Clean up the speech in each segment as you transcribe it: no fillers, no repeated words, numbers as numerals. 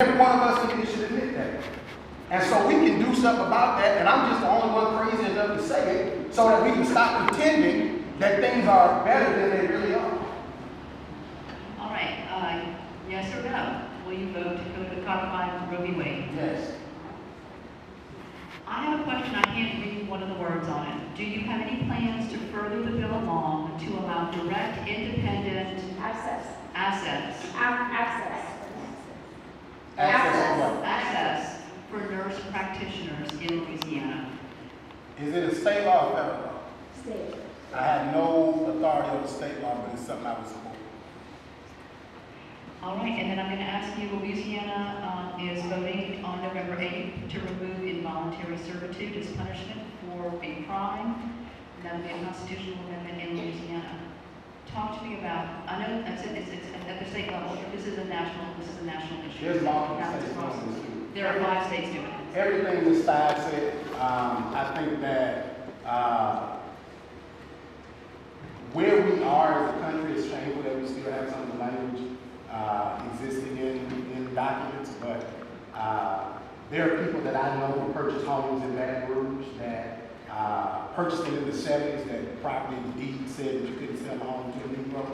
Every one of us in here should admit that. And so we can do something about that, and I'm just the only one crazy enough to say it, so that we can stop pretending that things are better than they really are. All right, yes or no? Will you vote to go to codify Roe v. Wade? Yes. I have a question. I can't read one of the words on it. Do you have any plans to further the bill along to allow direct, independent Access. assets, access for nurse practitioners in Louisiana? Is it a state law or federal law? State. I have no authority over state law, but it's something I would support. All right, and then I'm going to ask you, Louisiana is voting on November 8th to remove involuntary servitude as punishment for a crime. That would be a constitutional amendment in Louisiana. Talk to me about, I know I said it's at the state level, but this is a national issue. There's multiple Happens states across- doing this too. There are 5 states doing it. Everything this side said, I think that where we are as a country is shameful that we still have some of the language existing in documents, but there are people that I know who purchased homes in Baton Rouge that purchased them in the 70s that property deed said that you couldn't sell a home to a Negro.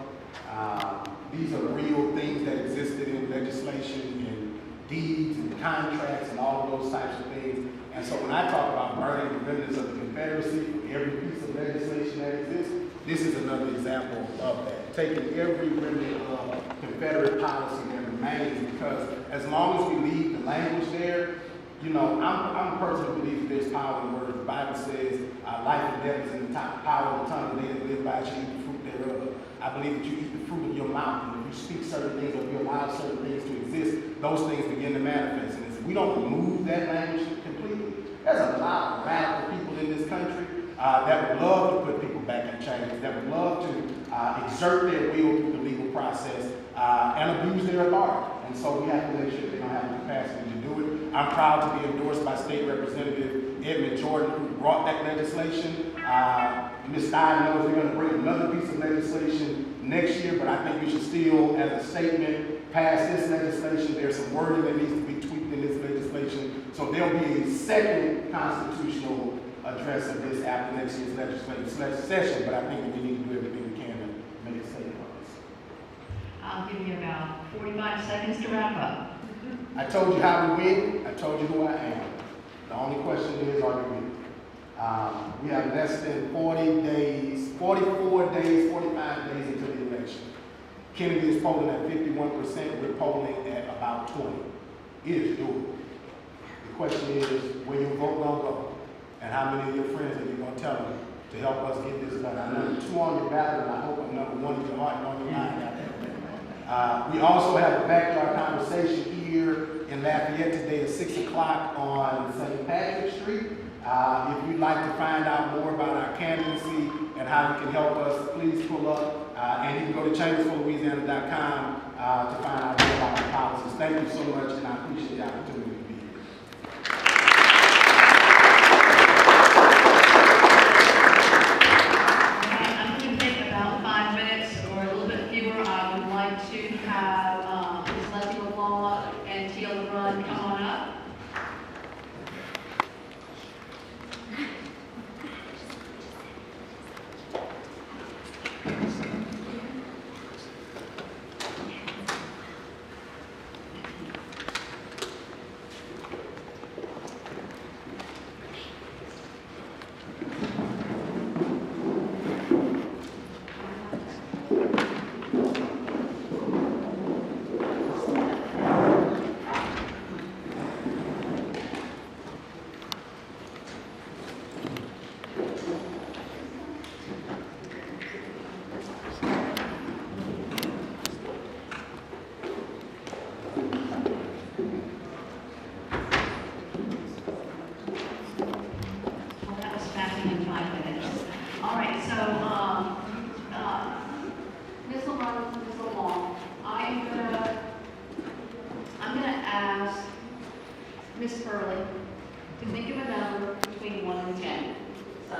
These are real things that existed in legislation and deeds and contracts and all of those types of things. And so when I talk about burning the remnants of the Confederacy, every piece of legislation that exists, this is another example of that. Taking every remnant of Confederate policy that remains, because as long as we leave the language there, you know, I'm a person who believes there's power in words. The Bible says life and death is in the power of the tongue, and they that live by it shall eat the fruit thereof. I believe that you eat the fruit of your mouth, and if you speak certain things or if you allow certain things to exist, those things begin to manifest. And if we don't remove that language completely, there's a lot of radical people in this country that would love to put people back in chains, that would love to exert their will through the legal process and abuse their authority. And so we have to make sure they don't have the capacity to do it. I'm proud to be endorsed by State Representative Edmund Jordan, who brought that legislation. Ms. Stein knows they're going to bring another piece of legislation next year, but I think we should still, as a statement, pass this legislation. There's some wording that needs to be tweaked in this legislation. So there'll be a second constitutional address of this after next year's legislative session, but I think that we need to do everything we can to make it safe for us. I'll give you about 45 seconds to wrap up. I told you how we win. I told you who I am. The only question is, are you winning? We have less than 40 days, 44 days, 45 days until the election. Kennedy is polling at 51%. We're polling at about 20. It is doable. The question is, where your vote gonna go? And how many of your friends are you going to tell them to help us get this done? I know 2 on your ballot, and I hope I'm number 1 in your heart and on your mind. We also have a backyard conversation here in Lafayette today at 6 o'clock on St. Patrick Street. If you'd like to find out more about our candidacy and how you can help us, please pull up. And you can go to chambersforlouisiana.com to find out more about our policies. Thank you so much, and I appreciate the opportunity. Ms. Furley to think of a number between 1 and 10. So,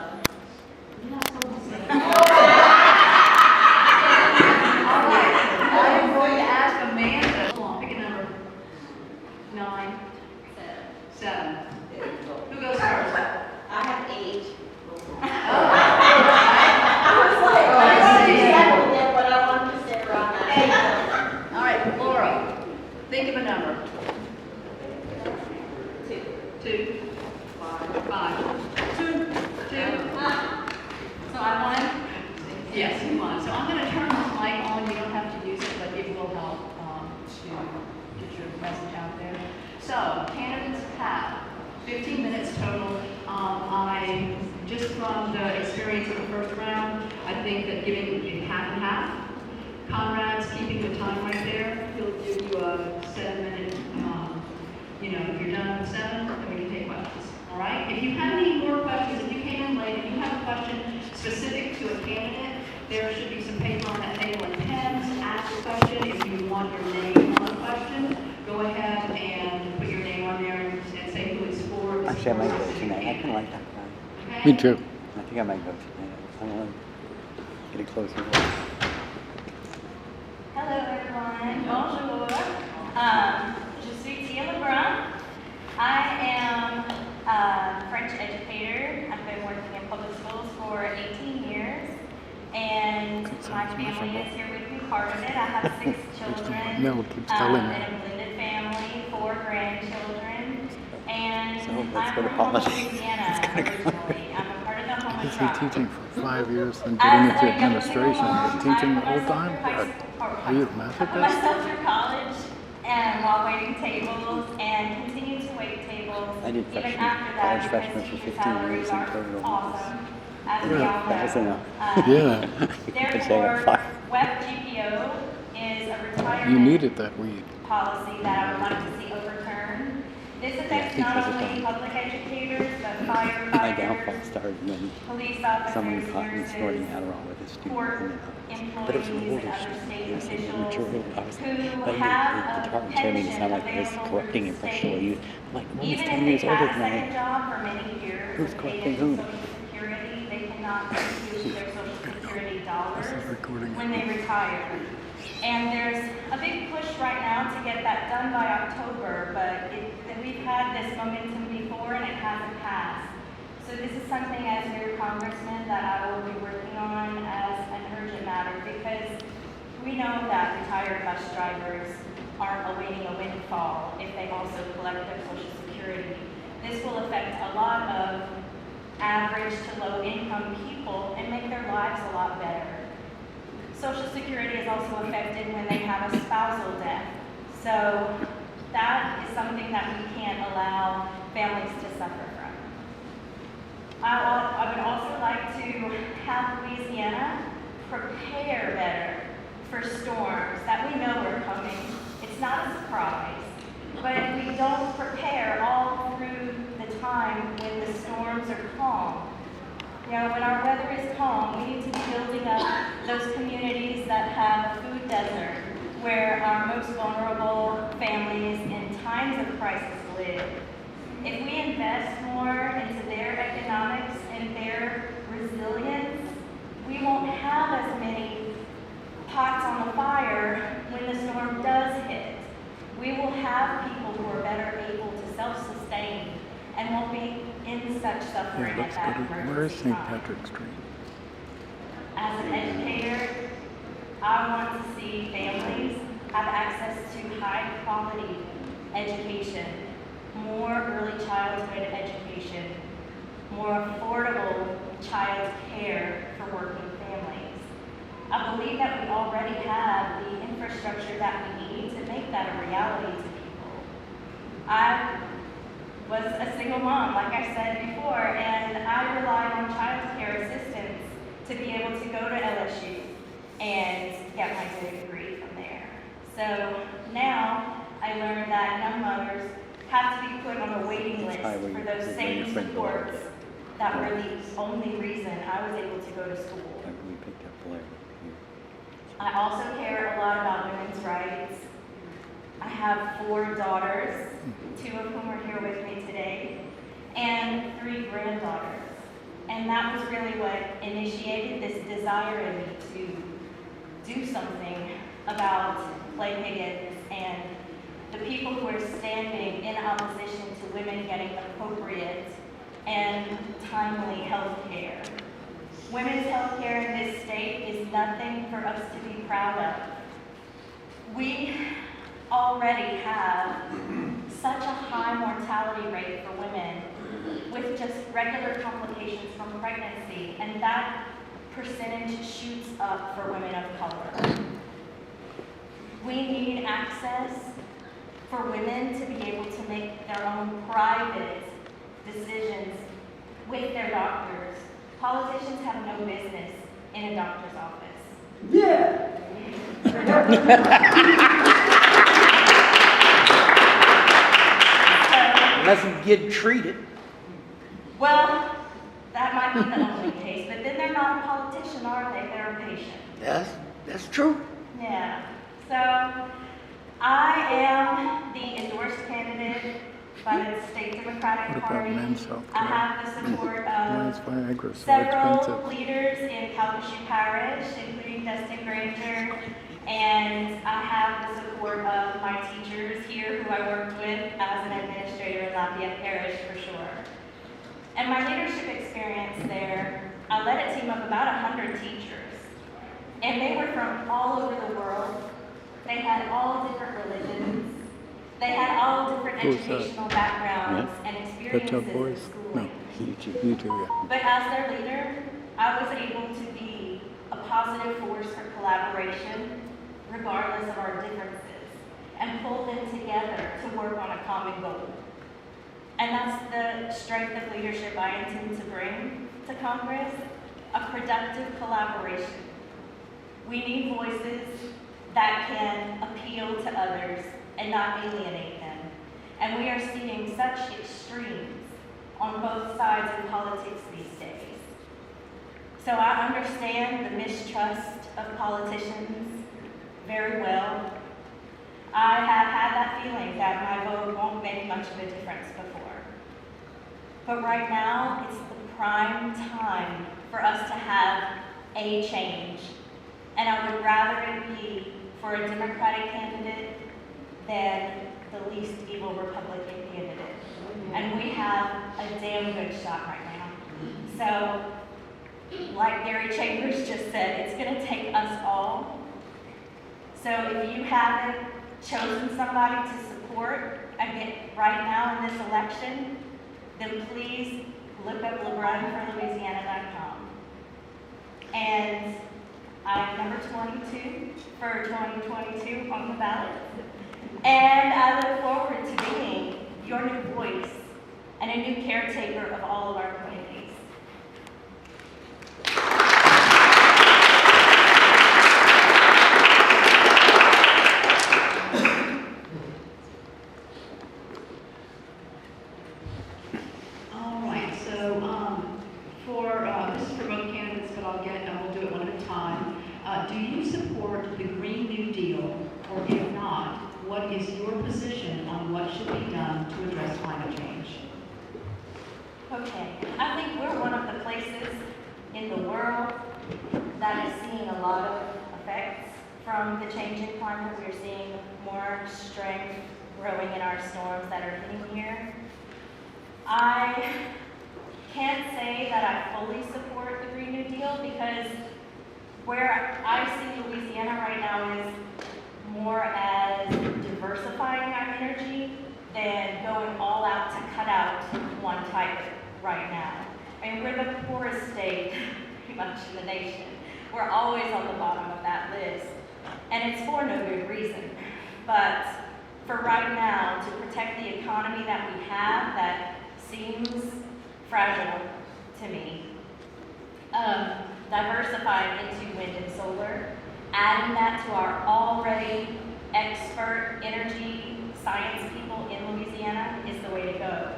you're not supposed to say. All right, I am going to ask Amanda. Come on, pick a number. 9, 7. 7. Who goes first? I have 8. I was like, Oh, I I see. settled it, but I wanted to stay around that. All right, Laura, think of a number. 2. 2. 5. 2. 2. So I won. Yes, you won. So I'm going to turn this mic on. You don't have to use it, but it will help to get your message out there. So candidates have 15 minutes total. I just from the experience of the first round, I think that giving you half and half. Conrad's keeping the time right there. He'll give you a 7-minute. If you're done with 7, then we can take questions. All right. If you have any more questions, if you came in late, if you have a question specific to a candidate, there should be some paper on that table and pens. Ask the question. If you want your name on the question, go ahead and put your name on there and say who it's for. Actually, I might go tonight. I kind of like that guy. Okay? Me too. I think I might go tonight. I want to get a closer look. Hello everyone, bonjour. Je suis Tia Lebrun. I am a French educator. I've been working in public schools for 18 years. And my family is here with me, part of it. I have 6 children. Mel keeps telling me. In a blended family, 4 grandchildren. And So let's I'm go to from Houma, politics. Louisiana originally. I'm a part of the Houma Is he tribe. teaching for 5 years and As getting into a young administration, single mom, but teaching I the put whole time? myself through high school- or Are you a I put masochist? myself through college and while waiting tables and continue to wait tables I did even freshman, after that college because freshman for teacher 15 salaries years in are total. awesome, as we Yeah, all know. that was enough. Yeah. I'd say I got Therefore, 5. WEP GPO is a retirement You needed that weed. policy that I would like to see overturned. This affects not because of only that. public educators, but My downfall firefighters, started when police someone officers, caught me snorting nurses, Adderall with a student. court And then, but it was an employees, older other student. state It was an officials immature. I was, who but have the a department chair made it sound like I was pension corrupting available impressionable through youth. I'm like, well, he's Even 10 if years they've older had a than I second am. job for many years, Who's and paid collecting into whom? Social Security, they cannot use their Social Security dollars This is recording. when they retire. And there's a big push right now to get that done by October, but we've had this momentum before and it hasn't passed. So this is something as your congressman that I will be working on as an urgent matter because we know that retired bus drivers aren't awaiting a windfall if they also collect their Social Security. This will affect a lot of average to low income people and make their lives a lot better. Social Security is also affected when they have a spousal death. So that is something that we can't allow families to suffer from. I would also like to have Louisiana prepare better for storms that we know are coming. It's not a surprise, but if we don't prepare all through the time when the storms are calm. When our weather is calm, we need to be building up those communities that have a food desert, where our most vulnerable families in times of crisis live. If we invest more into their economics and their resilience, we won't have as many pots on the fire when the storm does hit. We will have people who are better able to self-sustain and won't be in such suffering Yeah, at let's that go to, where is emergency St. time. Patrick's Street? As an educator, I want to see families have access to high-quality education, more early childhood education, more affordable child care for working families. I believe that we already have the infrastructure that we need to make that a reality to people. I was a single mom, like I said before, and I relied on child care assistance to be able to go to LSU and get my degree from there. So now I learned that young mothers have to be put on a waiting list Highway, for those where same your friend supports belonged. that were the only reason I was able to go to school. We picked up Blair. I also care a lot about women's rights. I have 4 daughters, 2 of whom are here with me today, and 3 granddaughters. And that was really what initiated this desire in me to do something about Clay Higgins and the people who are standing opposition to women getting appropriate and timely health care. Women's health care in this state is nothing for us to be proud of. We already have such a high mortality rate for women with just regular complications from pregnancy, and that percentage shoots up for women of color. We need access for women to be able to make their own private decisions with their doctors. Politicians have no business in a doctor's office. Unless them get treated. Well, that might be the only case, but then they're not a politician, are they? They're a patient. That's true. Yeah. So I am the endorsed candidate by the State Democratic What about Party. men's health I care? have the support Why of is Viagra so several expensive? leaders in Calcasieu Parish, including Dustin Granger, and I have the support of my teachers here who I worked with as an administrator in Lafayette Parish for sure. And my leadership experience there, I led a team of about 100 teachers, and they were from all over the world. They had all different religions. They had all different Who's that? educational backgrounds and Pet experiences Shop in Boys? schooling. No, you do, yeah. But as their leader, I was able to be a positive force for collaboration, regardless of our differences, and pull them together to work on a common goal. And that's the strength of leadership I intend to bring to Congress, a productive collaboration. We need voices that can appeal to others and not alienate them. And we are seeing such extremes on both sides of politics these days. So I understand the mistrust of politicians very well. I have had that feeling that my vote won't make much of a difference before. But right now, it's the prime time for us to have a change. And I would rather it be for a Democratic candidate than the least evil Republican candidate. And we have a damn good shot right now. So, like Gary Chambers just said, it's gonna take us all. So if you haven't chosen somebody to support right now in this election, then please look up LeBronForLouisiana.com. And I'm number 22 for 2022 on the ballot. And I look forward to being your new voice and a new caretaker of all of our communities. All right, so this is for both candidates, but we'll do it one at a time. Do you support the Green New Deal, or if not, what is your position on what should be done to address climate change? Okay, I think we're one of the places in the world that is seeing a lot of effects from the changing climate. We're seeing more strength growing in our storms that are hitting here. I can't say that I fully support the Green New Deal because where I see Louisiana right now is more as diversifying our energy than going all out to cut out one type right now. I mean, we're the poorest state pretty much in the nation. We're always on the bottom of that list, and it's for no good reason. But for right now, to protect the economy that we have that seems fragile to me, diversifying into wind and solar, adding that to our already expert energy science people in Louisiana is the way to go.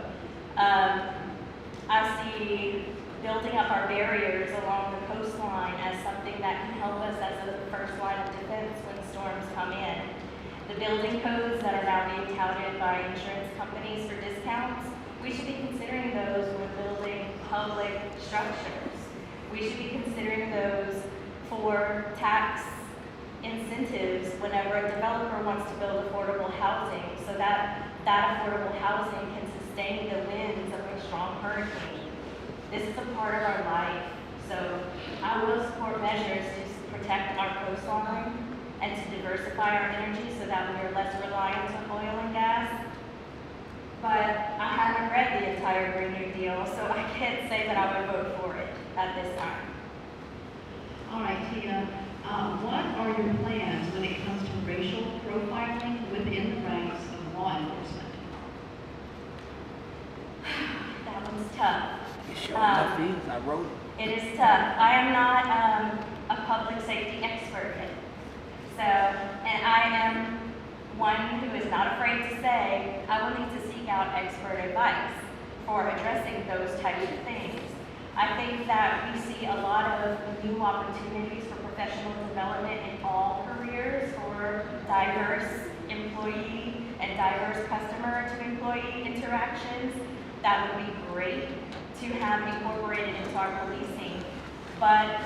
I see building up our barriers along the coastline as something that can help us as a first line of defense when storms come in. The building codes that are now being touted by insurance companies for discounts, we should be considering those when building public structures. We should be considering those for tax incentives whenever a developer wants to build affordable housing, so that that affordable housing can sustain the winds of a strong hurricane. This is a part of our life, so I will support measures to protect our coastline and to diversify our energy so that we are less reliant on oil and gas. But I haven't read the entire Green New Deal, so I can't say that I would vote for it at this time. All right, Tina, what are your plans when it comes to racial profiling within the ranks of law enforcement? That one's tough. It sure enough is. I wrote it. It is tough. I am not a public safety expert. So, and I am one who is not afraid to say, I will need to seek out expert advice for addressing those types of things. I think that we see a lot of new opportunities for professional development in all careers for diverse employee and diverse customer to employee interactions. That would be great to have incorporated into our policing. But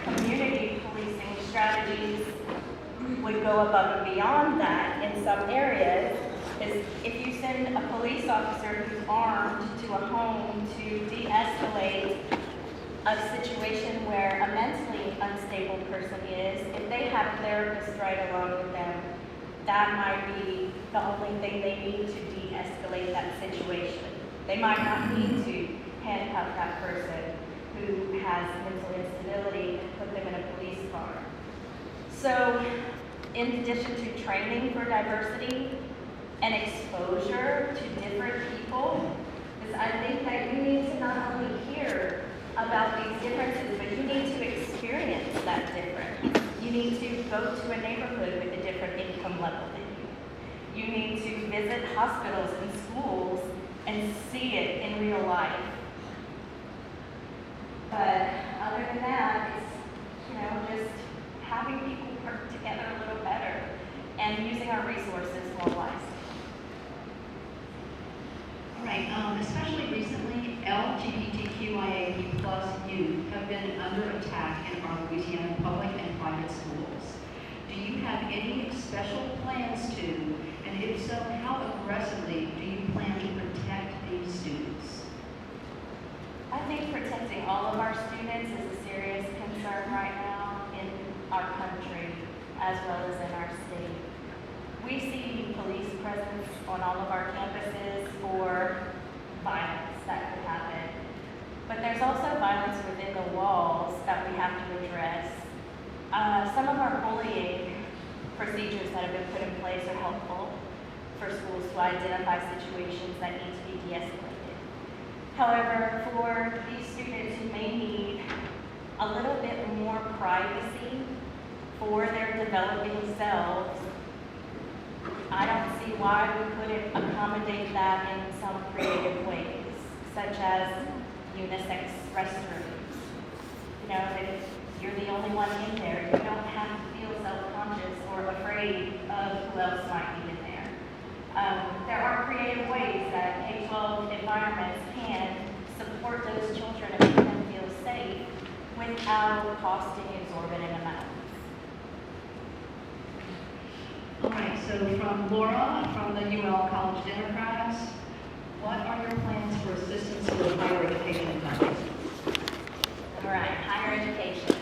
community policing strategies would go above and beyond that in some areas. Is if you send a police officer who's armed to a home to de-escalate a situation where a mentally unstable person is, if they have therapists right along with them, that might be the only thing they need to de-escalate that situation. They might not need to handcuff that person who has mental instability and put them in a police car. So, in addition to training for diversity and exposure to different people, because I think that you need to not only hear about these differences, but you need to experience that difference. You need to go to a neighborhood with a different income level than you. You need to visit hospitals and schools and see it in real life. But other than that, it's, just having people work together a little better and using our resources more wisely. All right, especially recently, LGBTQIA+ youth have been under attack in our Louisiana public and private schools. Do you have any special plans to, and if so, how aggressively do you plan to protect these students? I think protecting all of our students is a serious concern right now in our country as well as in our state. We see police presence on all of our campuses for violence that could happen. But there's also violence within the walls that we have to address. Some of our bullying procedures that have been put in place are helpful for schools to identify situations that need to be de-escalated. However, for these students who may need a little bit more privacy for their developing selves, I don't see why we couldn't accommodate that in some creative ways, such as unisex restrooms. If you're the only one in there, you don't have to feel self-conscious or afraid of who else might be in there. There are creative ways that K-12 environments can support those children and make them feel safe without costing exorbitant amounts. All right, so from Laura, from the UL College Democrats, what are your plans for assistance with higher education funding? All right, higher education.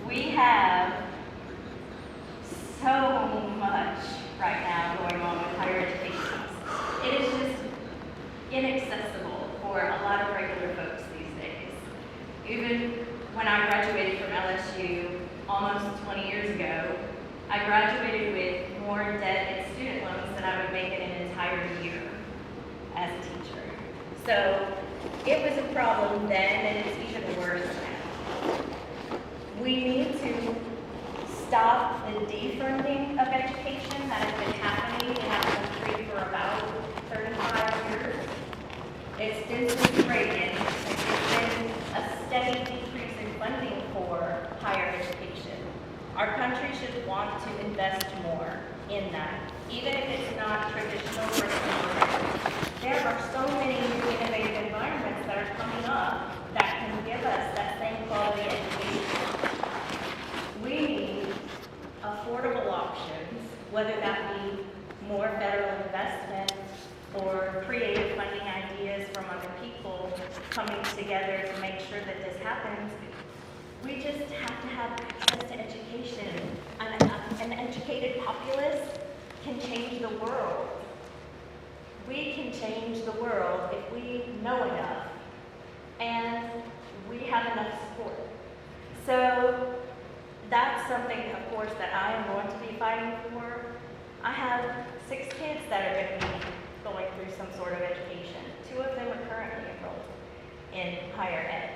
We have so much right now going on with higher education. It is just inaccessible for a lot of regular folks these days. Even when I graduated from LSU almost 20 years ago, I graduated with more debt and student loans than I would make in an entire year as a teacher. So it was a problem then, and it's even worse now. We need to stop the defunding of education that has been happening in our country for about 35 years. It's been since Reagan. It's been a steady decrease in funding for higher education. Our country should want to invest more in that, even if it's not traditional curriculum. There are so many new innovative environments that are coming up that can give us that same quality education. We need affordable options, whether that be more federal investment or creative funding ideas from other people coming together to make sure that this happens. We just have to have access to education. An educated populace can change the world. We can change the world if we know enough and we have enough support. So that's something, of course, that I am going to be fighting for. I have 6 kids that are going to be going through some sort of education. 2 of them are currently enrolled in higher ed.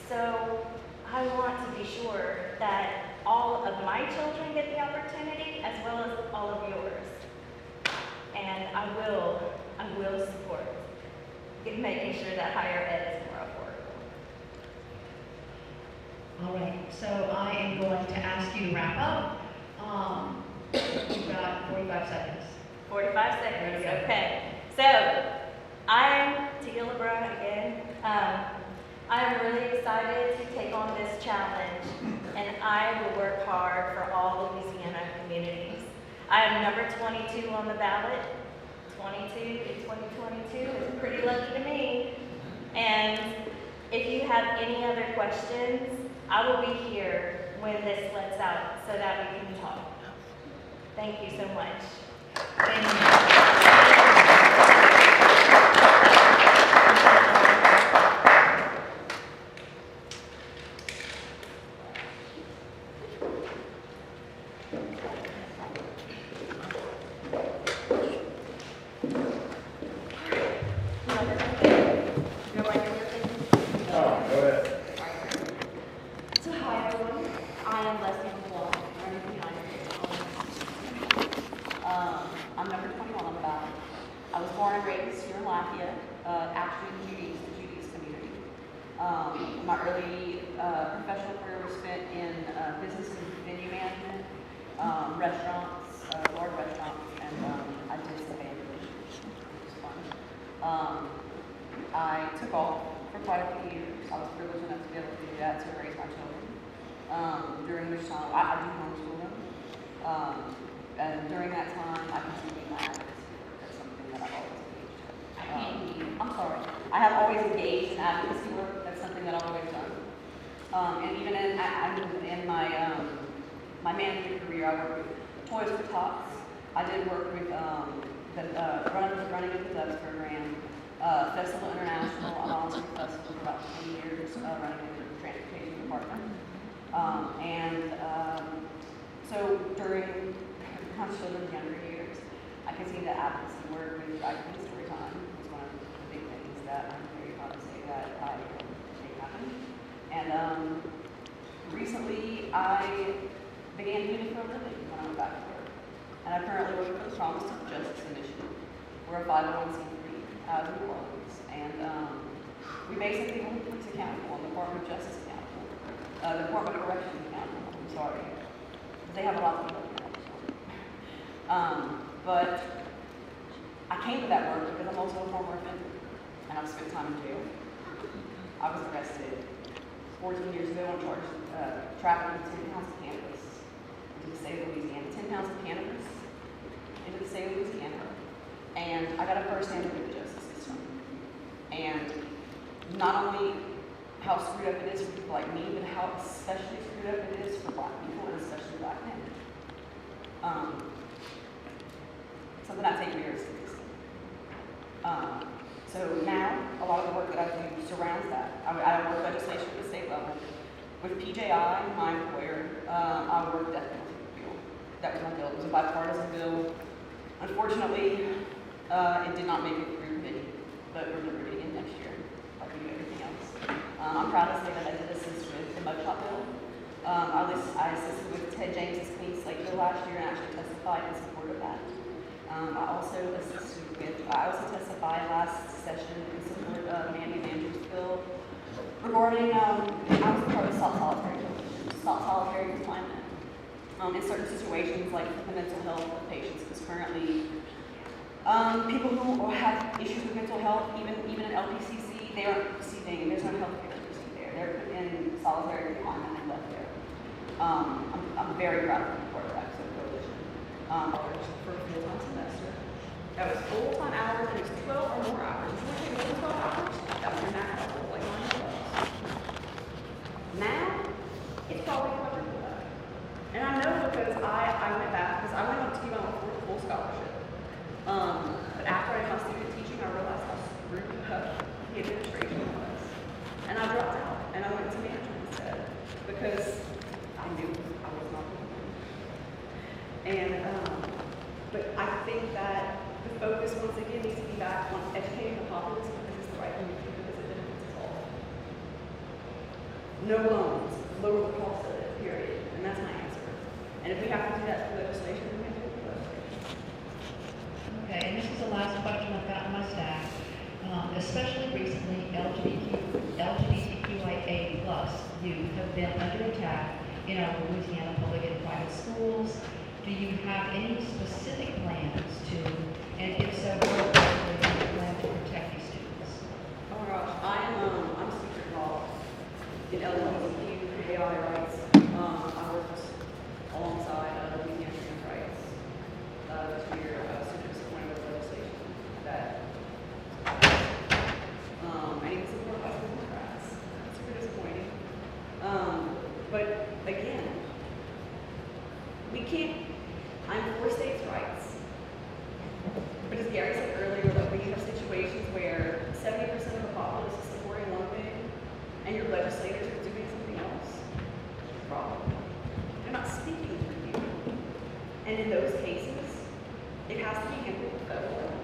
So I want to be sure that all of my children get the opportunity as well as all of yours. And I will support making sure that higher ed is more affordable. All right, so I am going to ask you to wrap up. You've got 45 seconds. 45 seconds, Ready to go. okay. So, I'm Tia LeBron again. I am really excited to take on this challenge, and I will work hard for all Louisiana communities. I am number 22 on the ballot. 22 in 2022 is pretty lucky to me. And if you have any other questions, I will be here when this lets out so that we can talk. Thank you so much. Thank you. Oh, go ahead. So hi everyone, I am Leslie McClung, running for United States I'm number 21 on the ballot. I was born and raised here in Lafayette, actually in the Judy's community. My early professional career was spent in business and venue management, restaurants, large restaurants, and I did some banqueting, which was fun. I took off for quite a few years. I was privileged enough to be able to do that to raise my children. During which time, I do homeschool them. And during that time, I continued my advocacy work. That's something that I've always engaged in. I'm sorry. I have always engaged in advocacy work. That's something that I've always done. And even in my management career, I worked with Toys for Tots. I did work with running of the Doves program, Festival International, a volunteer festival for about 20 years, running in the transportation department. So during my children's younger years, I continued to advocacy work with Writing Storytime. It was one of the big things that I'm very proud to say that I made happen. And recently, I began doing it for a living when I went back to work. And I currently work for the Promise of Justice Initiative. We're a 501c3 out of New Orleans. And we basically hold the police accountable and the Department of Justice accountable. The Department of Corrections accountable, I'm sorry. They have a lot of people. But I came to that work because I'm also a former offender, and I've spent time in jail. I was arrested 14 years ago on charges of trafficking 10 pounds of cannabis into the state of Louisiana. 10 pounds of cannabis into the state of Louisiana. And I got a first-hand look at the justice system. And not only how screwed up it is for people like me, but how especially screwed up it is for Black people, and especially Black men. Something I take very seriously. So now, a lot of the work that I do surrounds that. I work legislation at the state level. With PJI, my employer, I work death penalty bill. That was my bill. It was a bipartisan bill. Unfortunately, it did not make it through committee, but we're going to read it again next year, like we do everything else. I'm proud to say that I did assist with the mugshot bill. I assisted with Ted James's Clean Slate bill last year and actually testified in support of that. I also testified last session in support of Mandy Andrews' bill regarding, I was part of solitary confinement. In certain situations, like the mental health of patients, because currently, people who have issues with mental health, even in LPCC, they aren't receiving, there's no health care received there. They're put in solitary confinement and left there. I'm very proud to be part of that coalition. For a full-time semester. That was full-time hours, and it was 12 or more hours. If you were taking more than 12 hours, that was your max hours, like $9. Now, it's probably quadruple that. And I know because I went back, because I went on to UM for a full scholarship. But after I got my student teaching, I realized how screwed up the administration was. And I dropped out, and I went to management instead, because I knew I was not the one. And, but I think that the focus, once again, needs to be back on educating the populace because it's the right thing to do, because it benefits us all. No loans, lower the cost of it, period. And that's my answer. And if we have to do that through legislation, we can do it through legislation. Okay, and this is the last question I've got in my stack. Especially recently, LGBTQIA plus youth have been under attack in our Louisiana public and private schools. Do you have any specific plans to, and if so, what do you plan to protect these students? Oh my gosh, I'm super involved in LGBTQAI rights. I worked alongside Louisiana trans rights this year. I was super disappointed with the legislation that and even supported by some Democrats. Super disappointing. But again, we can't. I'm for states' rights. But as Gary said earlier, that we have situations where 70% of the populace is supporting one thing, and your legislators are doing something else. Problem. They're not speaking for you. And in those cases, it has to be handled at the federal level.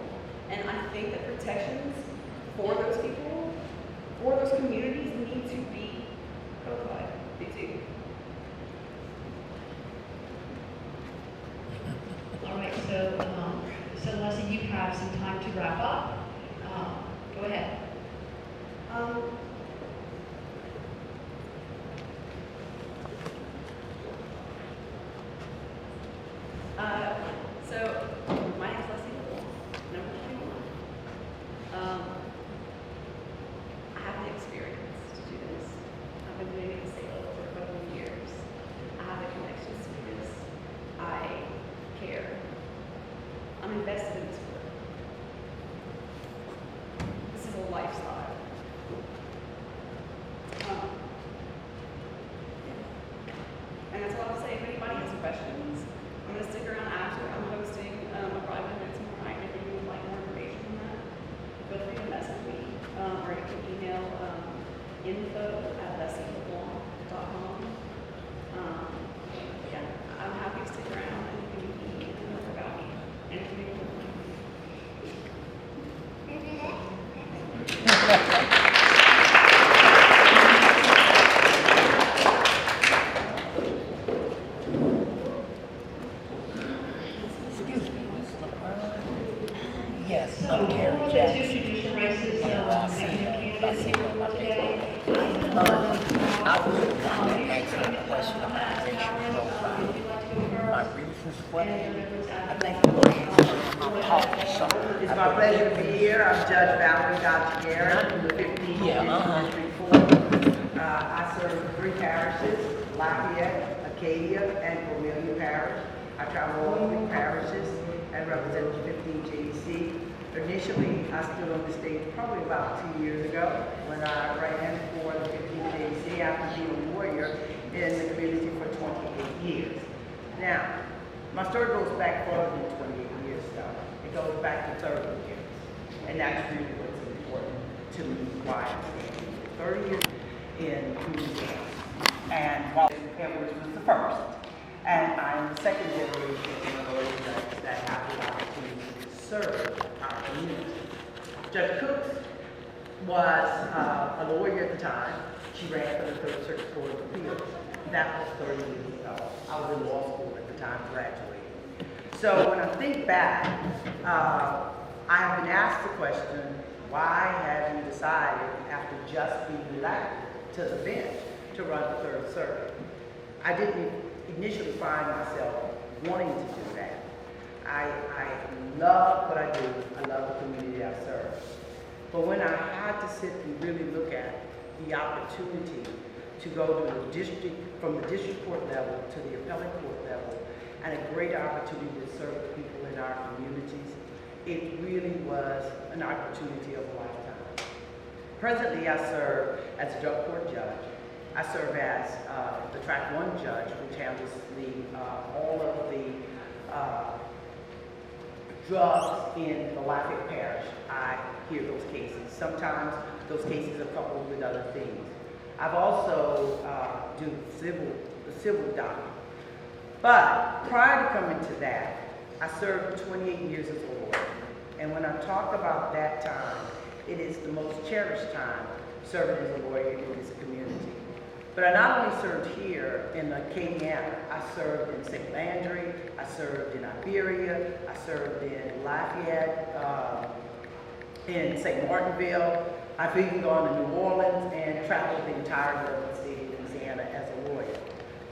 And I think that protections for those people, for those communities, need to be codified. They do. All right, so Leslie, you have some time to wrap up. Go ahead. So my name's Leslie Little, number 21. I have the experience to do this. I've been doing it in Salem for a couple of years. I have the connections to do this. I care. I'm invested in this work. This is a lifestyle. And that's all I'll say. If anybody has questions, I'm going to stick around after. I'm hosting a private event tomorrow night. If you would like more information on that, feel free to message me. Or you can email info@lessieLeBlanc.com. Yeah, I'm happy to stick around and you can meet me and learn about me. And if you need more. Yes, So, I'm Gary all the two Jackson. judicial races, candidates here today. I was asking a question about racial profile. My reasons for it, I think the reasons I'm talking something. It's my pleasure to be here. I'm Judge Valerie Dr. Garrett from the 15th District Court. I serve 3 parishes, Lafayette, Acadia, and Cornelia Parish. I travel all 3 parishes and represent the 15 JEC. Initially, I stood on the stage probably about 2 years ago when I ran for the 15 JEC after being a warrior in the community for 28 years. Now, my story goes back further than 28 years though. It goes back to 30 years. And that's really what's important to me, why I'm standing here. 30 years in Louisiana. And while Edwards was the first, and I'm the second generation of those that have the opportunity to serve our community. Judge Cooks was a lawyer at the time. She ran for the 3rd Circuit Court of Appeals. That was 30 years ago. I was in law school at the time, graduating. So when I think back, I have been asked the question, why have you decided, after just being elected to the bench, to run the 3rd Circuit? I didn't initially find myself wanting to do that. I love what I do. I love the community I serve. But when I had to sit and really look at the opportunity to go to the district, from the district court level to the appellate court level, and a great opportunity to serve the people in our communities, it really was an opportunity of a lifetime. Presently, I serve as a drug court judge. I serve as the Track 1 judge, which handles all of the drugs in the Lafayette Parish. I hear those cases. Sometimes those cases are coupled with other things. I've also do the civil docket. But prior to coming to that, I served 28 years as a lawyer. And when I talk about that time, it is the most cherished time serving as a lawyer in this community. But I not only served here in Acadiana, I served in St. Landry, I served in Iberia, I served in Lafayette, in St. Martinville. I've even gone to New Orleans and traveled the entire northern state of Louisiana as a lawyer.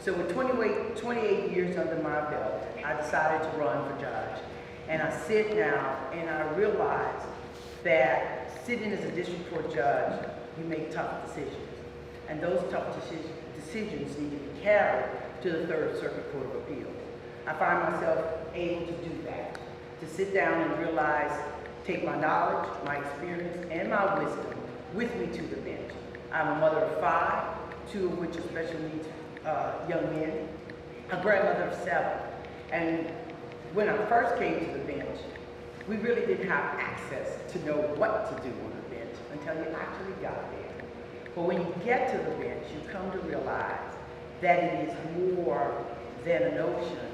So with 28 years under my belt, I decided to run for judge. And I sit now and I realize that sitting as a district court judge, you make tough decisions. And those tough decisions need to be carried to the Third Circuit Court of Appeals. I find myself able to do that, to sit down and realize, take my knowledge, my experience, and my wisdom with me to the bench. I'm a mother of 5, 2 of which are special needs young men, a grandmother of 7. And when I first came to the bench, we really didn't have access to know what to do on the bench until you actually got there. But when you get to the bench, you come to realize that it is more than a notion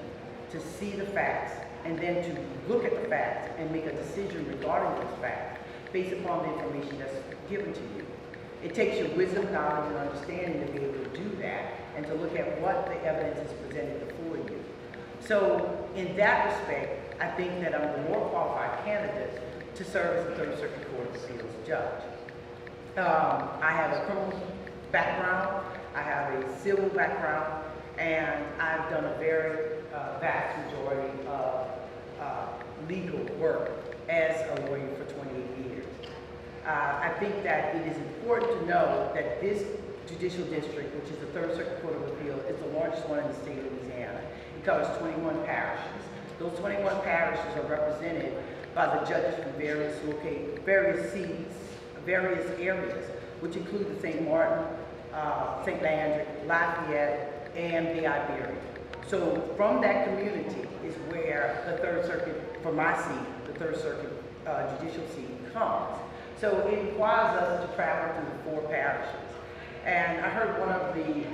to see the facts and then to look at the facts and make a decision regarding those facts based upon the information that's given to you. It takes your wisdom, knowledge, and understanding to be able to do that and to look at what the evidence is presented before you. So in that respect, I think that I'm the more qualified candidate to serve as the Third Circuit Court of Appeals judge. I have a criminal background, I have a civil background, and I've done a very vast majority of legal work as a lawyer for 28 years. I think that it is important to know that this judicial district, which is the Third Circuit Court of Appeal, is the largest one in the state of Louisiana. It covers 21 parishes. Those 21 parishes are represented by the judges from various seats, various areas, which include the St. Martin, St. Landry, Lafayette, and the Iberia. So from that community is where the Third Circuit, for my seat, the Third Circuit judicial seat comes. So it requires us to travel through the 4 parishes. And I heard one of the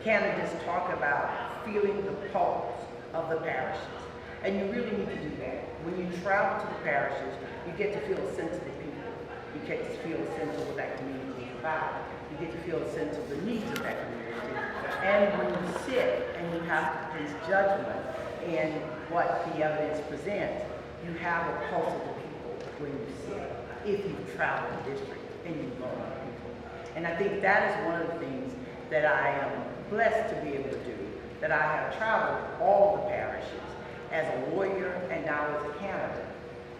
candidates talk about feeling the pulse of the parishes. And you really need to do that. When you travel to the parishes, you get to feel a sense of the people. You get to feel a sense of what that community is about. You get to feel a sense of the needs of that community. And when you sit and you have to place judgment in what the evidence presents, you have a pulse of the people when you sit, if you travel the district and you know the people. And I think that is one of the things that I am blessed to be able to do, that I have traveled all the parishes as a lawyer and now as a candidate.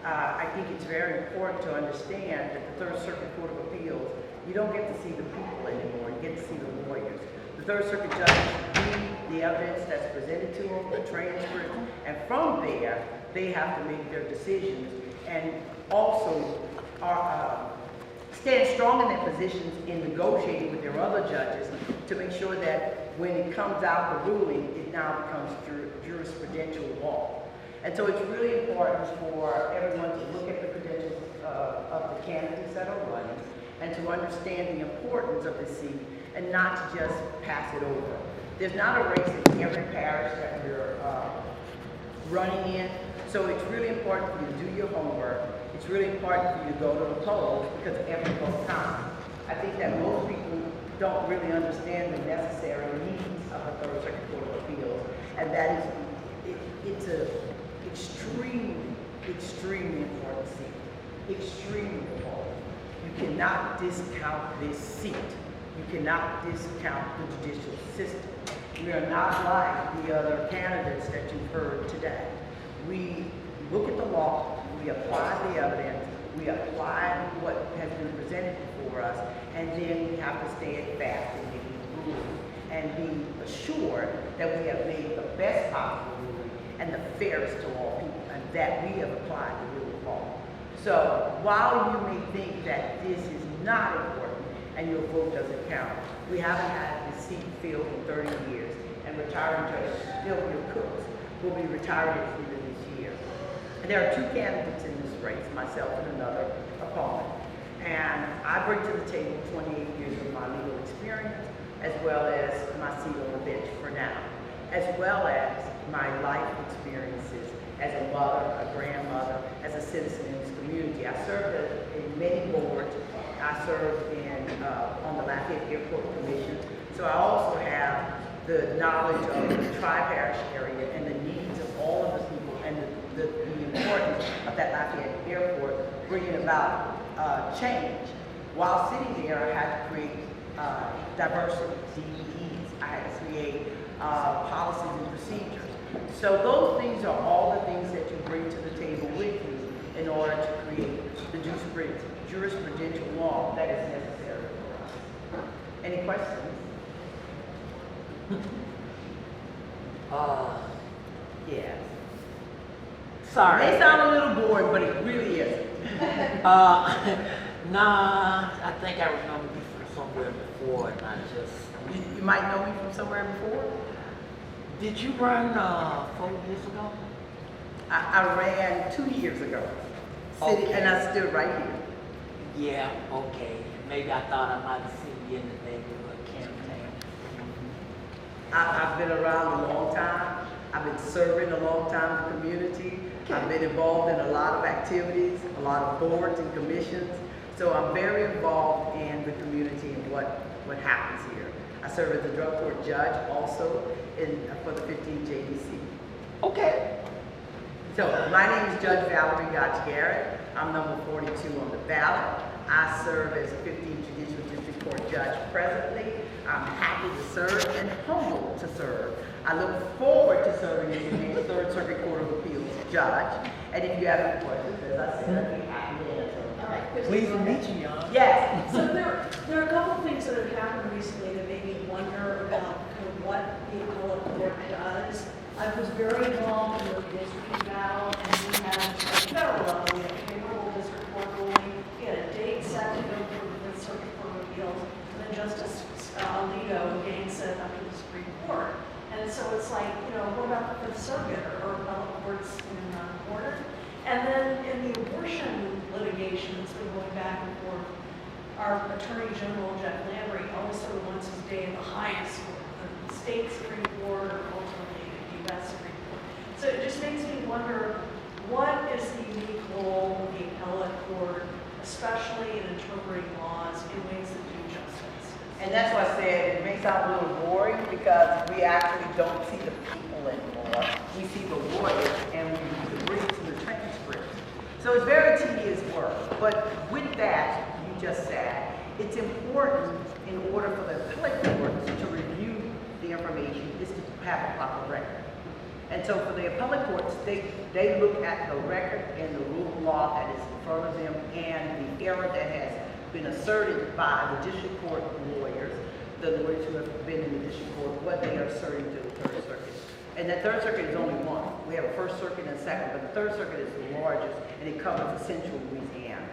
I think it's very important to understand that the Third Circuit Court of Appeals, you don't get to see the people anymore, you get to see the lawyers. The Third Circuit judges read the evidence that's presented to them, the transcript, and from there, they have to make their decisions and also stand strong in their positions in negotiating with their other judges to make sure that when it comes out, the ruling, it now becomes jurisprudential law. And so it's really important for everyone to look at the credentials of the candidates that are running and to understand the importance of the seat and not to just pass it over. There's not a race in every parish that we're running in, so it's really important for you to do your homework. It's really important for you to go to the polls because every vote counts. I think that most people don't really understand the necessary needs of the Third Circuit Court of Appeals, and that is, it's an extremely important seat, extremely important. You cannot discount this seat. You cannot discount the judicial system. We are not like the other candidates that you've heard today. We look at the law, we apply the evidence, we apply what has been presented before us, and then we have to stand fast in making the ruling and be assured that we have made the best possible ruling and the fairest to all people. And that we have applied the rule of law. So while you may think that this is not important and your vote doesn't count, we haven't had the seat filled in 30 years, and retiring judges, Sylvia Cooks, will be retired at the end of this year. And there are two candidates in this race, myself and another opponent. And I bring to the table 28 years of my legal experience, as well as my seat on the bench for now, as well as my life experiences as a mother, a grandmother, as a citizen in this community. I served in many boards. I served on the Lafayette Airport Commission. So I also have the knowledge of the Tri-Parish area and the needs of all of the people and the importance of that Lafayette Airport bringing about change. While sitting there, I had to create diversity, DEEs. I had to create policies and procedures. So those things are all the things that you bring to the table with you in order to create the jurisprudential law that is necessary for us. Any questions? Yes. Sorry. It may sound a little boring, but it really isn't. Nah, I think I remember you from somewhere before, and I just. You might know me from somewhere before. Did you run 4 years ago? I ran 2 years ago, Okay. and I stood right here. Yeah, okay. Maybe I thought I might have seen you in the neighborhood campaign. I've been around a long time. I've been serving a long time in the community. I've been involved in a lot of activities, a lot of boards and commissions. So I'm very involved in the community and what happens here. I serve as a drug court judge also for the 15 JDC. Okay. So my name is Judge Valerie Gotch Garrett. I'm number 42 on the ballot. I serve as a 15th Judicial District Court judge presently. I'm happy to serve and humbled to serve. I look forward to serving as the next Third Circuit Court of Appeals judge. And if you have any questions, as I said, I'd be happy to answer. Pleased to meet you, Jan. Yes. So there are a couple of things that have happened recently that made me wonder about kind of what the appellate court does. I was very involved in the district battle, and we had at the federal level, we had a favorable district court ruling, we had a date set to go for the Fifth Circuit Court of Appeals, and then Justice Alito again said up to the Supreme Court. And so it's like, what about the Fifth Circuit or appellate courts in order? And then in the abortion litigation that's been going back and forth, our Attorney General, Jeff Lamry, always sort of wants his day at the highest court, the state Supreme Court or ultimately the U.S. Supreme Court. So it just makes me wonder, what is the unique role of the appellate court, especially in interpreting laws in ways that do justice? And that's why I said it may sound a little boring because we actually don't see the people anymore. We see the lawyers and we read to the transcripts. So it's very tedious work. But with that, you just said, it's important in order for the appellate courts to review the information is to have a proper record. And so for the appellate courts, they look at the record and the rule of law that is in front of them and the error that has been asserted by the district court lawyers, the lawyers who have been in the district court, what they are asserting to the Third Circuit. And the Third Circuit is only one. We have a First Circuit and a Second, but the Third Circuit is the largest, and it covers the central Louisiana.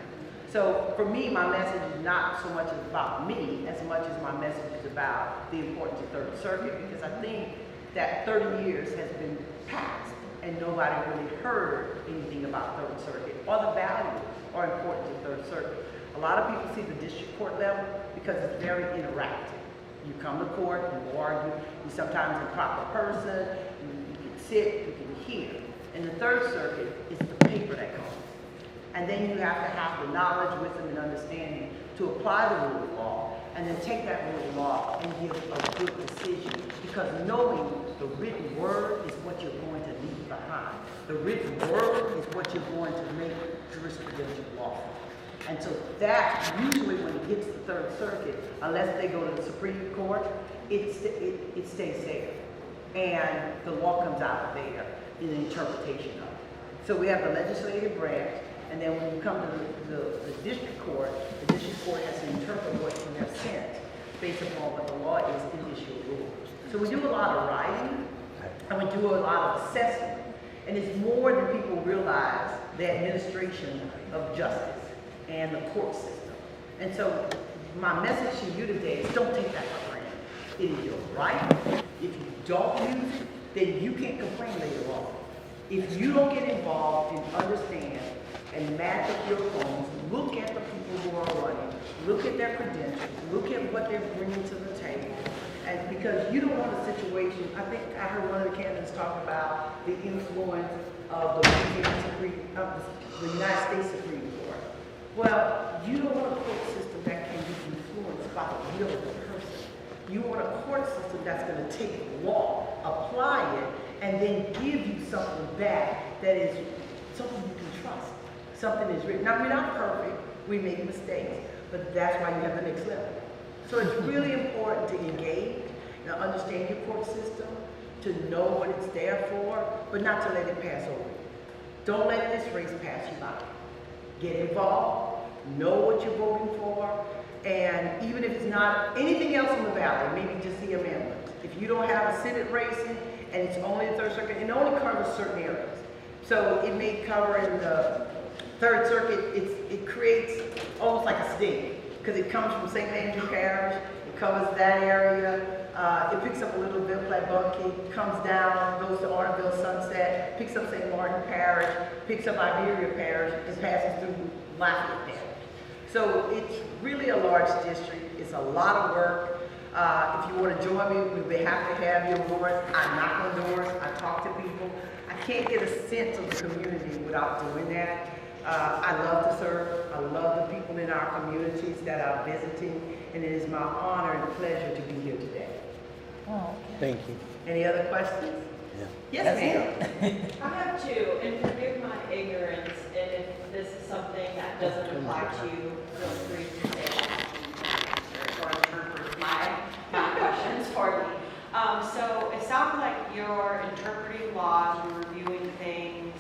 So for me, my message is not so much about me as much as my message is about the importance of Third Circuit, because I think that 30 years has been passed, and nobody really heard anything about Third Circuit or the value or importance of Third Circuit. A lot of people see the district court level because it's very interactive. You come to court, you argue, you sometimes a proper person, you can sit, you can hear. And the Third Circuit is the paper that comes. And then you have to have the knowledge, wisdom, and understanding to apply the rule of law, and then take that rule of law and give a good decision. Because knowing the written word is what you're going to leave behind. The written word is what you're going to make jurisprudential law. And so that, usually when it hits the Third Circuit, unless they go to the Supreme Court, it stays there. And the law comes out of there in the interpretation of it. So we have the legislative branch, and then when you come to the district court has to interpret what you have sent based upon what the law is in issue rule. So we do a lot of writing, and we do a lot of assessment. And it's more than people realize, the administration of justice and the court system. And so my message to you today is don't take that for granted. It is your right. If you don't use it, then you can't complain later on. If you don't get involved and understand and match up your phones, look at the people who are running, look at their credentials, look at what they're bringing to the table. And because you don't want a situation, I think I heard one of the candidates talk about the influence of the United States Supreme Court. Well, you don't want a court system that can be influenced by the will of the person. You want a court system that's going to take law, apply it, and then give you something back that is something you can trust. Something is written. Now, we're not perfect. We make mistakes. But that's why you have the next level. So it's really important to engage and understand your court system, to know what it's there for, but not to let it pass over. Don't let this race pass you by. Get involved, know what you're voting for, and even if it's not anything else on the ballot, maybe just the amendments. If you don't have a Senate racing and it's only the Third Circuit, it only covers certain areas. So it may cover in the Third Circuit, it creates almost like a sting, because it comes from St. Andrew Parish, it covers that area, it picks up a little bit like Bucky, comes down, goes to Ortonville Sunset, picks up St. Martin Parish, picks up Iberia Parish, and passes through Lafayette Parish. So it's really a large district, it's a lot of work. If you want to join me, we'd be happy to have you on board. I knock on doors, I talk to people. I can't get a sense of the community without doing that. I love to serve. I love the people in our communities that are visiting, and it is my honor and pleasure to be here today. Thank you. Any other questions? Yeah. Yes, ma'am. I have two, and forgive my ignorance, and if this is something that doesn't apply to you, feel free to say it or interpret my questions for me. So it sounds like you're interpreting laws, you're reviewing things.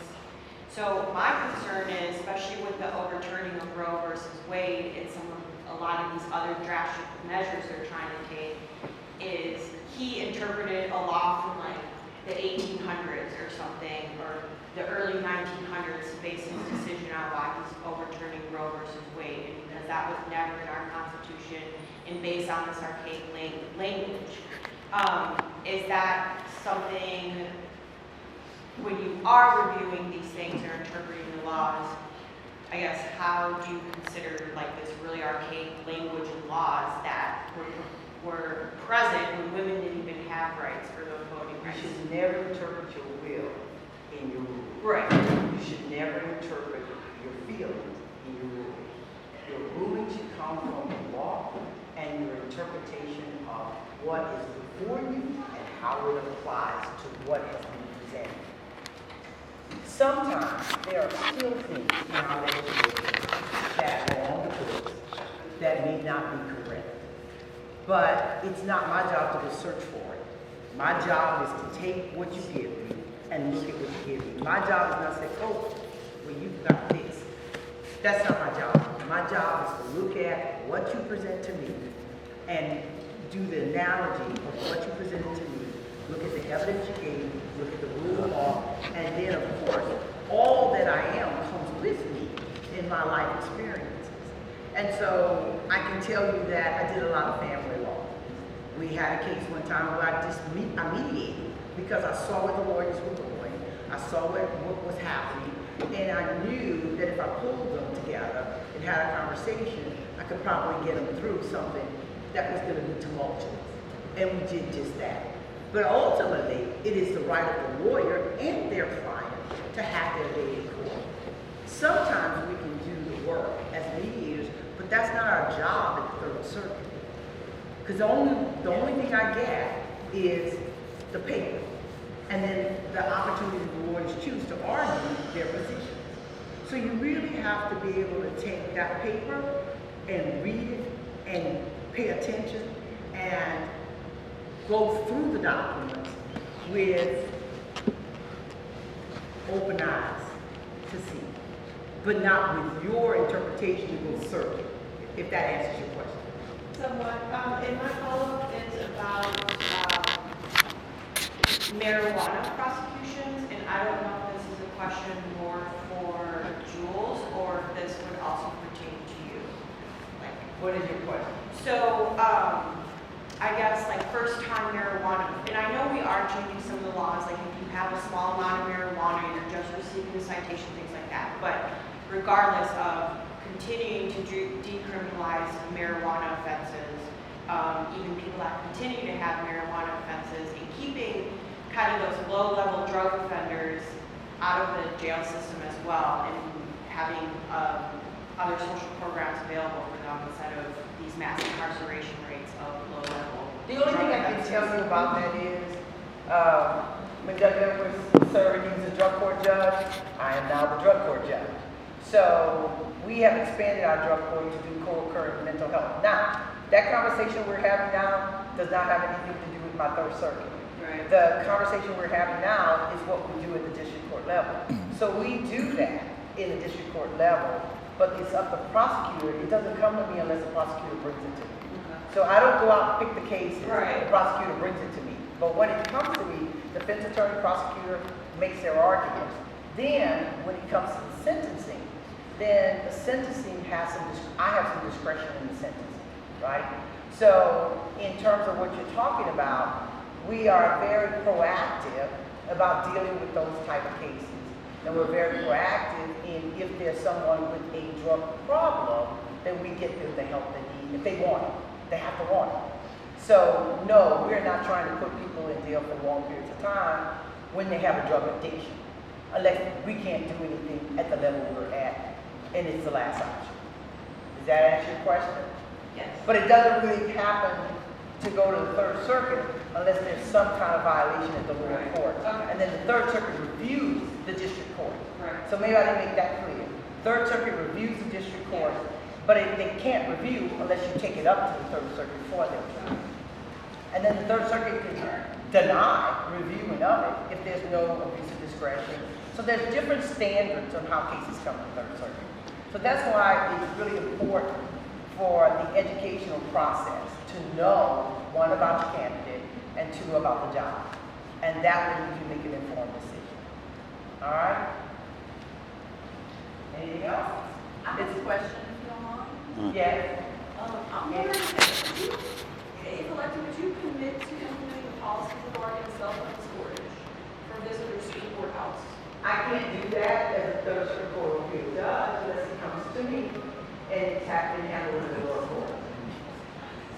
So my concern is, especially with the overturning of Roe versus Wade and a lot of these other drastic measures they're trying to take, is he interpreted a law from like the 1800s or something, or the early 1900s to base his decision on why he's overturning Roe versus Wade, and because that was never in our Constitution and based on this archaic language. Is that something, when you are reviewing these things or interpreting the laws, I guess, how do you consider like this really archaic language and laws that were present when women didn't even have rights for those voting You rights? should never interpret your will in your rules. Right. You should never interpret your feelings in your rules. Your ruling should come from the law and your interpretation of what is before you and how it applies to what has been presented. Sometimes there are still things in our legislation that are on the books that may not be correct. But it's not my job to just search for it. My job is to take what you give me and look at what you give me. My job is not to say, oh, well, you've got this. That's not my job. My job is to look at what you present to me and do the analogy of what you presented to me. Look at the evidence you gave me, look at the rule of law, and then, of course, all that I am comes with me in my life experiences. And so I can tell you that I did a lot of family law. We had a case one time where I mediated because I saw where the lawyers were going. I saw what was happening, and I knew that if I pulled them together and had a conversation, I could probably get them through something that was going to be tumultuous. And we did just that. But ultimately, it is the right of the lawyer and their client to have their day in court. Sometimes we can do the work as mediators, but that's not our job at the Third Circuit. Because the only thing I get is the paper. And then the opportunity the lawyers choose to argue their positions. So you really have to be able to take that paper and read it and pay attention and go through the documents with open eyes to see, but not with your interpretation to go search, if that answers your question. Somewhat. And my follow-up is about marijuana prosecutions, and I don't know if this question more for Jules, or if this would also pertain to you. Like, What is your question? so, I guess like first time marijuana, and I know we are changing some of the laws, like if you have a small amount of marijuana, you're just receiving a citation, things like that. But regardless of continuing to decriminalize marijuana offenses, even people that continue to have marijuana offenses, and keeping kind of those low-level drug offenders out of the jail system as well, and having other social programs available for them instead of these mass incarceration rates of low-level. The only thing I can tell you about that is, when Judge Edwards served, he was a drug court judge. I am now the drug court judge. So we have expanded our drug court to do co-occurring mental health. Now, that conversation we're having now does not have anything to do with my third circuit. Right. The conversation we're having now is what we do at the district court level. So we do that in the district court level, but it's up to the prosecutor. It doesn't come to me unless the prosecutor brings it to me. So I don't go out and pick the cases. Right. The prosecutor brings it to me. But when it comes to me, defense attorney, prosecutor makes their arguments. Then, when it comes to the sentencing, then the sentencing has I have some discretion in the sentencing, right? So, in terms of what you're talking about, we are very proactive about dealing with those type of cases. And we're very proactive in if there's someone with a drug problem, then we get them the help they need if they want it. They have to want it. So, no, we're not trying to put people in jail for long periods of time when they have a drug addiction, unless we can't do anything at the level we're at, and it's the last option. Does that answer your question? Yes. But it doesn't really happen to go to the Third Circuit unless there's some kind of violation at the lower Right. court. Okay. And then the Third Circuit reviews the district court. Right. So maybe I didn't make that clear. Third Circuit reviews the district court, but they can't review unless you take it up to the Third Circuit for them. And then the Third Circuit can deny reviewing of it if there's no abuse of discretion. So there's different standards on how cases come to the Third Circuit. So that's why it's really important for the educational process to know, one, about your candidate, and two, about the job. And that way you can make an informed decision. All right? Anything else? I have a question, if you don't mind. Yes. I'm wondering, if elected, would you commit to implementing the policy regarding cell phone storage for visitors to the courthouse? I can't do that as a Third Circuit Court of Appeals judge unless it comes to me and it's happening handled in the lower court.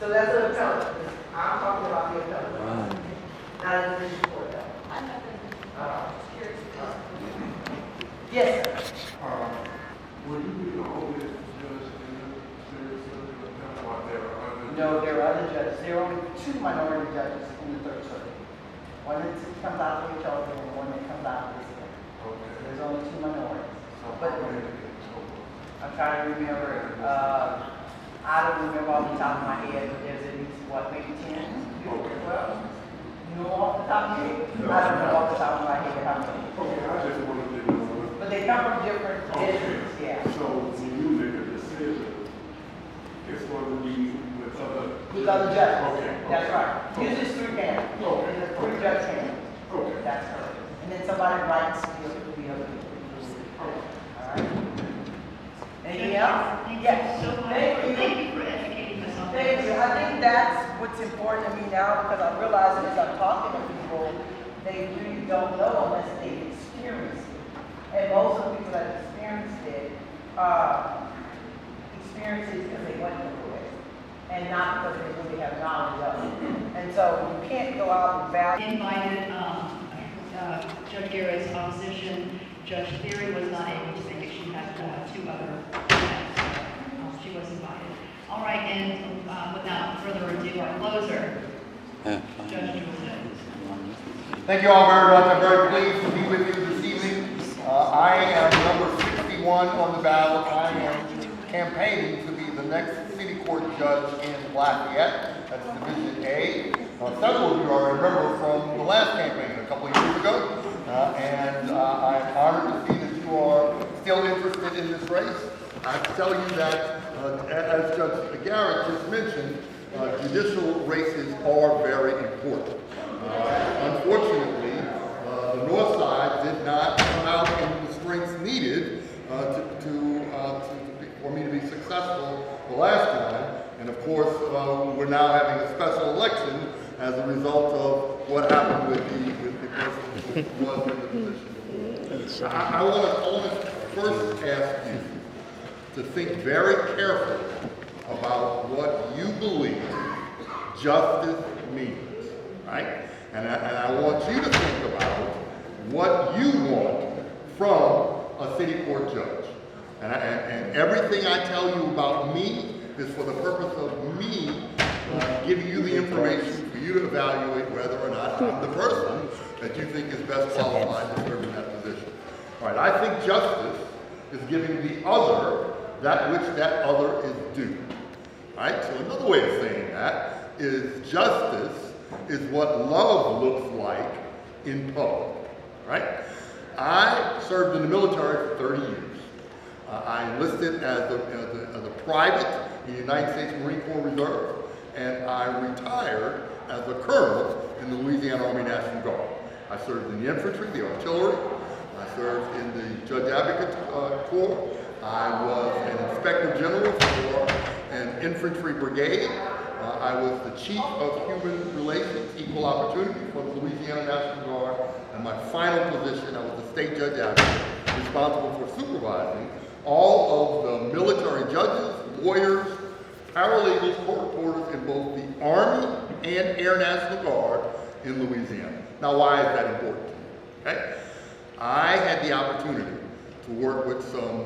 So that's an appellate. I'm talking about the appellate. Not in the district court level. I'm not just curious. Yes, sir. Will you be the only judge in the circuit of them, or there are others? No, there are other judges. There are only two minority judges in the Third Circuit. One that comes out of the Children and one that comes out of this one. Okay. There's only two minorities. So But how many in total? I'm trying to remember. I don't remember off the top of my head, but there's at least, what, maybe 10? Well, you know off the top of your head? No. I don't know off the top of my head how many. Okay, I just wanted to know. But they come from different districts, yeah. So when you make a decision, it's going to be with other. With other judges. Okay. That's right. Usually it's three panels. Okay. There's a three-judge panel. Okay. That's correct. And then somebody writes the other people. All right. Anything else? Thank Yes. you so much. Thank you. Thank you for educating us on Thank this. you. I think that's what's important to me now because I'm realizing as I'm talking to people, they really don't know unless they experience it. And most of the people that experienced it, experience it because they went through it and not because they really have knowledge of it. And so you can't go out and value. Invited Judge Garrett's opposition. Judge Theory was not able to make it. She had two other events. She was invited. All right, and without further ado, our closer, Judge Jules Jones. Thank you all very much. I'm very pleased to be with you this evening. I am number 61 on the ballot. I am campaigning to be the next city court judge in Lafayette. That's Division A. Several of you I remember from the last campaign a couple of years ago. And I'm honored to see that you are still interested in this race. I have to tell you that, as Judge Garrett just mentioned, judicial races are very important. Unfortunately, the North Side did not come out in for me to be successful the last time. And of course, we're now having a special election as a result of what happened with the person who was in the position. I want to first ask you to think very carefully about what you believe justice means, right? And I want you to think about what you want from a city court judge. And everything I tell you about me is for the purpose of me giving you the information for you to evaluate whether or not I'm the person that you think is best qualified to serve in that position. All right, I think justice is giving the other that which that other is due. All right, so another way of saying that is justice is what love looks like in public. Right? I served in the military for 30 years. I enlisted as a private in the United States Marine Corps Reserve, and I retired as a colonel in the Louisiana Army National Guard. I served in the infantry, the artillery. I served in the Judge Advocate Corps. I was an inspector general for an infantry brigade. I was the chief of human relations, equal opportunity for the Louisiana National Guard. And my final position, I was the state judge advocate, responsible for supervising all of the military judges, lawyers, paralegals, court reporters in both the Army and Air National Guard in Louisiana. Now, why is that important to me? Okay? I had the opportunity to work with some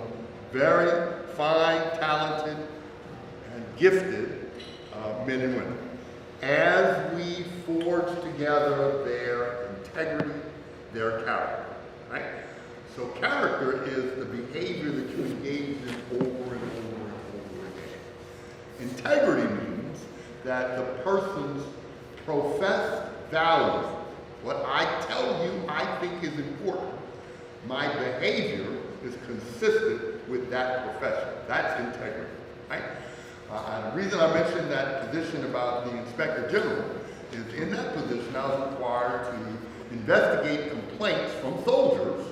very fine, talented, and gifted men and women as we forged together their integrity, their character, right? So character is the behavior that you engage in over and over and over again. Integrity means that the person's professed values, what I tell you I think is important, my behavior is consistent with that profession. That's integrity, right? The reason I mentioned that position about the Inspector General is in that position I was required to investigate complaints from soldiers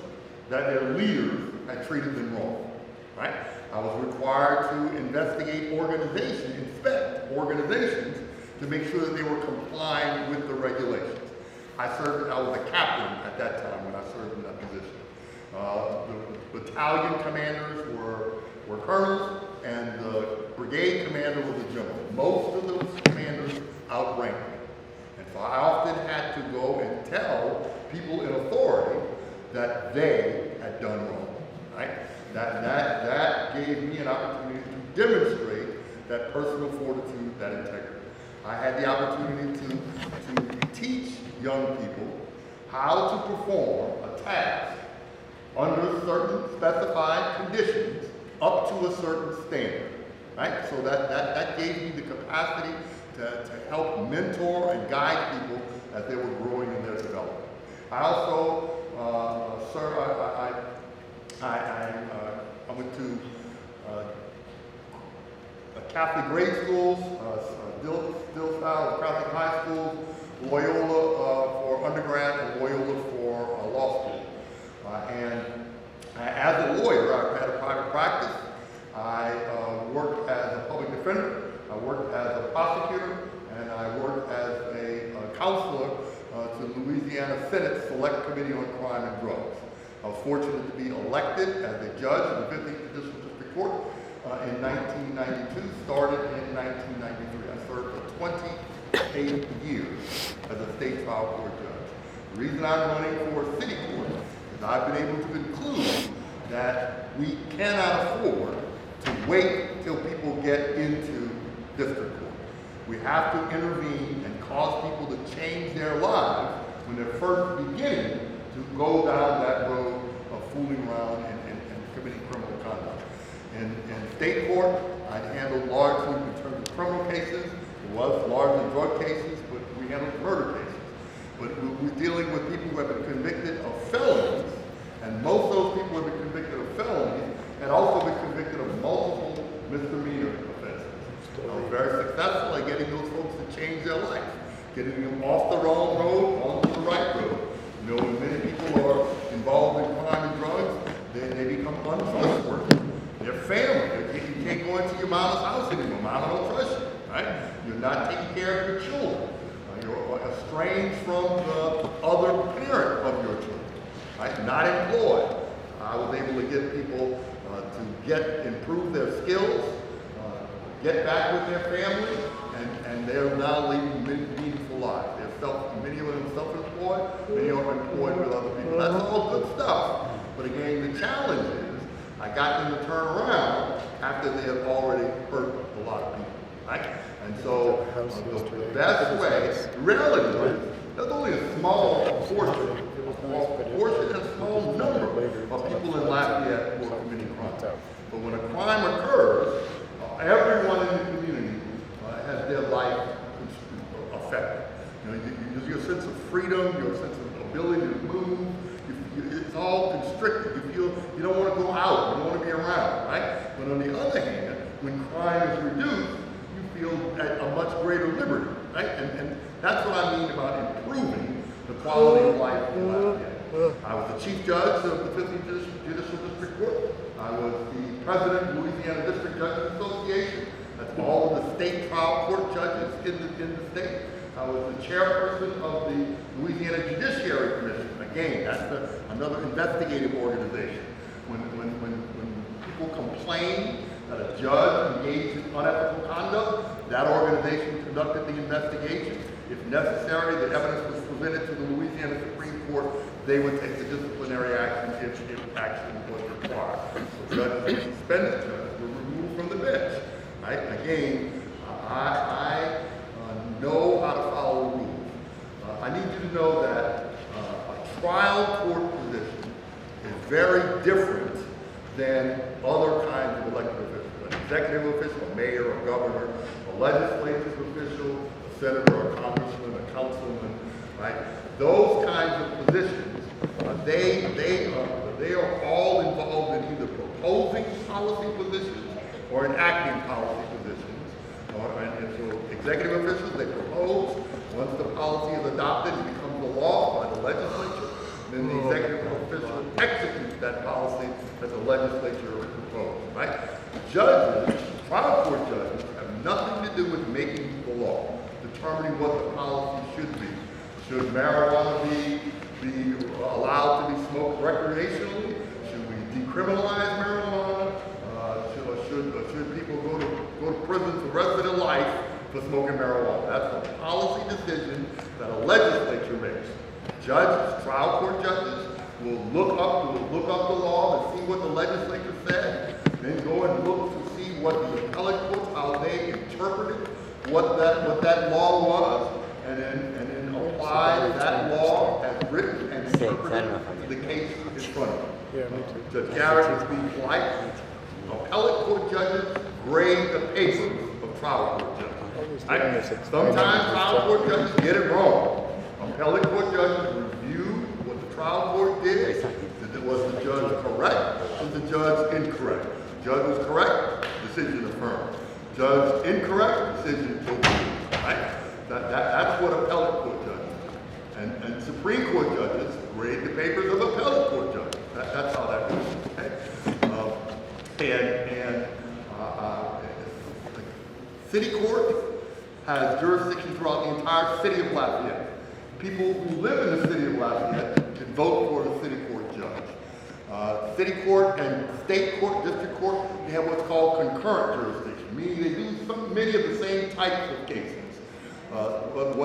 that their leaders had treated them wrong, right? I was required to investigate inspect organizations to make sure that they were complying with the regulations. I was a captain at that time when I served in that position. The battalion commanders were colonels, and the brigade commander was a general. Most of those commanders outranked me. And so I often had to go and tell people in authority that they had done wrong, right? That gave me an opportunity to demonstrate that personal fortitude, that integrity. I had the opportunity to teach young people how to perform a task under certain specified conditions up to a certain standard, right? So that gave me the capacity to help mentor and guide people as they were growing in their development. I also, I went to Catholic grade schools, Dillsville Catholic high schools, Loyola for undergrad, and Loyola for law school. And as a lawyer, I had a private practice. I worked as a public defender, I worked as a prosecutor, and I worked as a counselor to the Louisiana Senate Select Committee on Crime and Drugs. I was fortunate to be elected as a judge in the 15th Judicial District Court in 1992, started in 1993. I served for 28 years as a state trial court judge. The reason I'm running for city court is I've been able to conclude that we cannot afford to wait till people get into district court. We have to intervene and cause people to change their lives when they're first beginning to go down that road of fooling around and committing criminal conduct. In state court, I handled largely in terms of criminal cases. It was largely drug cases, but we handled murder cases. But we're dealing with people who have been convicted of felonies, and most of those people who have been convicted of felonies and also been convicted of multiple misdemeanor offenses. I was very successful at getting those folks to change their life, getting them off the wrong road onto the right road. You know, when many people are involved in crime and drugs, they become untrustworthy. Their family, you can't go into your mama's house anymore. Mama don't trust you, right? You're not taking care of your children. You're estranged from the other parent of your children, right? Not employed. I was able to get people to improve their skills, get back with their family, and they're now leading meaningful lives. Many of them self-employed, many of them employed with other people. That's all good stuff. But again, the challenge is, I got them to turn around after they had already hurt a lot of people, right? And so, the best way, the reality is, there's only a small portion, a small number of people in Lafayette who are committing crimes. But when a crime occurs, everyone in the community has their life affected. You know, your sense of freedom, your sense of ability to move, it's all constricted. You feel you don't want to go out, you don't want to be around, right? But on the other hand, when crime is reduced, you feel at a much greater liberty, right? And that's what I mean about improving the quality of life in Lafayette. I was the chief judge of the 15th Judicial District Court. I was the president of the Louisiana District Judges Association. That's all of the state trial court judges in the state. I was the chairperson of the Louisiana Judiciary Commission. Again, that's another investigative organization. When people complain that a judge engaged in unethical conduct, that organization conducted the investigation. If necessary, the evidence was presented to the Louisiana Supreme Court. They would take the disciplinary action if action was required. So judges were suspended, judges were removed from the bench. Right? Again, I know how to follow rules. I need you to know that a trial court position is very different than other kinds of elected officials. An executive official, a mayor, a governor, a legislative official, a senator, a congressman, a councilman, right? Those kinds of positions, they are all involved in either proposing policy positions or enacting policy positions. And so executive officials, they propose. Once the policy is adopted, it becomes a law by the legislature. Then the executive official executes that policy that the legislature proposed, right? Judges, trial court judges, have nothing to do with making the law, determining what the policy should be. Should marijuana be allowed to be smoked recreationally? Should we decriminalize marijuana? Should people go to prison for the rest of their life for smoking marijuana? That's a policy decision that a legislature makes. Judges, trial court judges, will look up the law and see what the legislature said, then go and look to see what the appellate courts, how they interpreted what that law was, and then apply that law as written and interpreted the case in front of them. Yeah, me too. Judge Garrett is being polite. Appellate court judges grade the papers of trial court judges. Right? Sometimes trial court judges get it wrong. Appellate court judges review what the trial court did. Was the judge correct? Was the judge incorrect? Judge was correct, decision affirmed. Judge incorrect, decision overruled. Right? That's what appellate court judges do. And Supreme Court judges grade the papers of appellate court judges. That's how that works. Okay? The city court has jurisdiction throughout the entire city of Lafayette. People who live in the city of Lafayette can vote for the city court judge. City court and state court, district court, they have what's called concurrent jurisdiction, meaning they do many of the same types of cases. But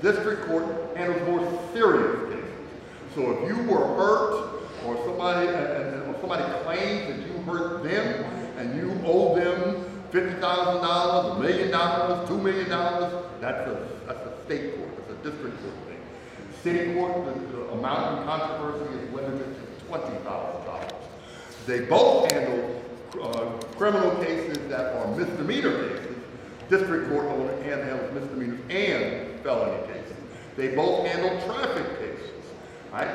district court handles more serious cases. So if you were hurt, or somebody claims that you hurt them and you owe them $50,000, $1 million, $2 million, that's a state court, that's a district court thing. City court, the amount in controversy is limited to $20,000. They both handle criminal cases that are misdemeanor cases. District court handles misdemeanors and felony cases. They both handle traffic cases, right?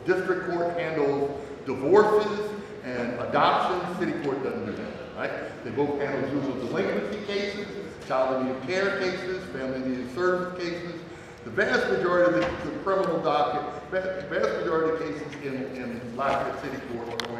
District court handles divorces and adoption. City court doesn't do that, right? They both handle juvenile delinquency cases, child in need of care cases, family needed service cases. The vast majority of the criminal docket, vast majority of cases in Lafayette City Court are going